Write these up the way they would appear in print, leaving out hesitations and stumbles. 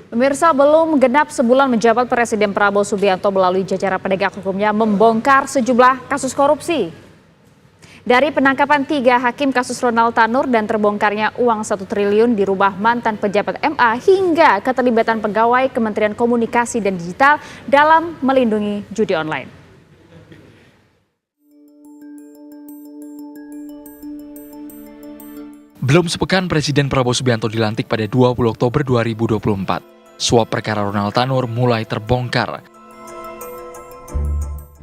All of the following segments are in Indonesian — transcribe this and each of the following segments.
Pemirsa, belum genap sebulan menjabat Presiden Prabowo Subianto melalui jajaran penegak hukumnya membongkar sejumlah kasus korupsi. Dari penangkapan 3 hakim kasus Ronald Tanur dan terbongkarnya uang 1 triliun di rumah mantan pejabat MA hingga keterlibatan pegawai Kementerian Komunikasi dan Digital dalam melindungi judi online. Belum sepekan Presiden Prabowo Subianto dilantik pada 20 Oktober 2024. Suap perkara Ronald Tanur mulai terbongkar.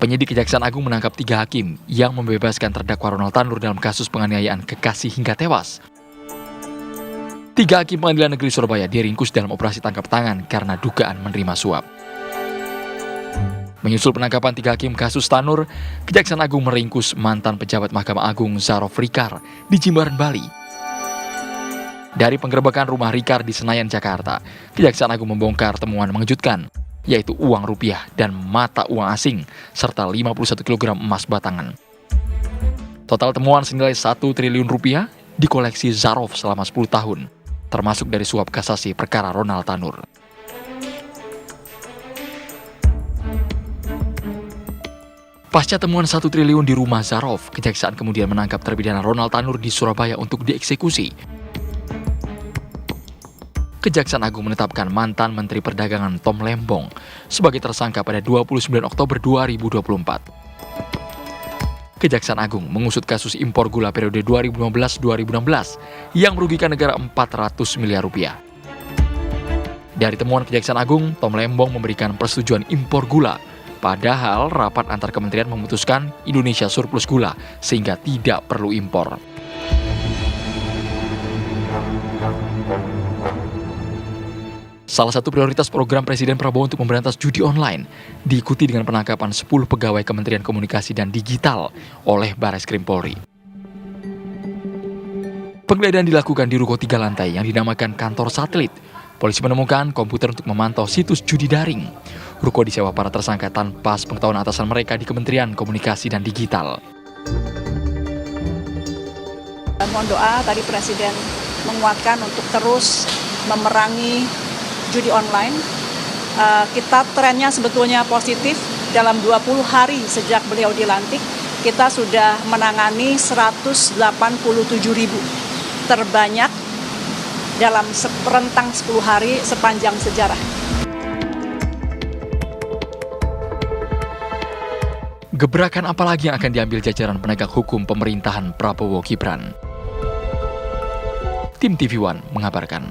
Penyidik Kejaksaan Agung menangkap 3 hakim yang membebaskan terdakwa Ronald Tanur dalam kasus penganiayaan kekasih hingga tewas. 3 hakim Pengadilan Negeri Surabaya diringkus dalam operasi tangkap tangan karena dugaan menerima suap. Menyusul penangkapan 3 hakim kasus Tanur, Kejaksaan Agung meringkus mantan pejabat Mahkamah Agung Zarof Rikar di Jimbaran, Bali. Dari penggerebekan rumah Rikar di Senayan, Jakarta, Kejaksaan Agung membongkar temuan mengejutkan, yaitu uang rupiah dan mata uang asing, serta 51 kg emas batangan. Total temuan senilai 1 triliun rupiah dikoleksi Zarof selama 10 tahun, termasuk dari suap kasasi perkara Ronald Tanur. Pasca temuan 1 triliun di rumah Zarof, Kejaksaan kemudian menangkap terpidana Ronald Tanur di Surabaya untuk dieksekusi. Kejaksaan Agung menetapkan mantan Menteri Perdagangan Tom Lembong sebagai tersangka pada 29 Oktober 2024. Kejaksaan Agung mengusut kasus impor gula periode 2015-2016 yang merugikan negara 400 miliar rupiah. Dari temuan Kejaksaan Agung, Tom Lembong memberikan persetujuan impor gula, padahal rapat antar kementerian memutuskan Indonesia surplus gula sehingga tidak perlu impor. Salah satu prioritas program Presiden Prabowo untuk memberantas judi online diikuti dengan penangkapan 10 pegawai Kementerian Komunikasi dan Digital oleh Barreskrim Polri. Penggeledahan dilakukan di ruko 3 lantai yang dinamakan kantor satelit. Polisi menemukan komputer untuk memantau situs judi daring. Ruko disewa para tersangka tanpa sepengetahuan atasan mereka di Kementerian Komunikasi dan Digital. Mohon doa tadi Presiden menguatkan untuk terus memerangi judi online. Kita trennya sebetulnya positif. Dalam 20 hari sejak beliau dilantik, kita sudah menangani 187.000, terbanyak dalam rentang 10 hari sepanjang sejarah. Gebrakan apa lagi yang akan diambil jajaran penegak hukum pemerintahan Prabowo Gibran? Tim TV One mengabarkan.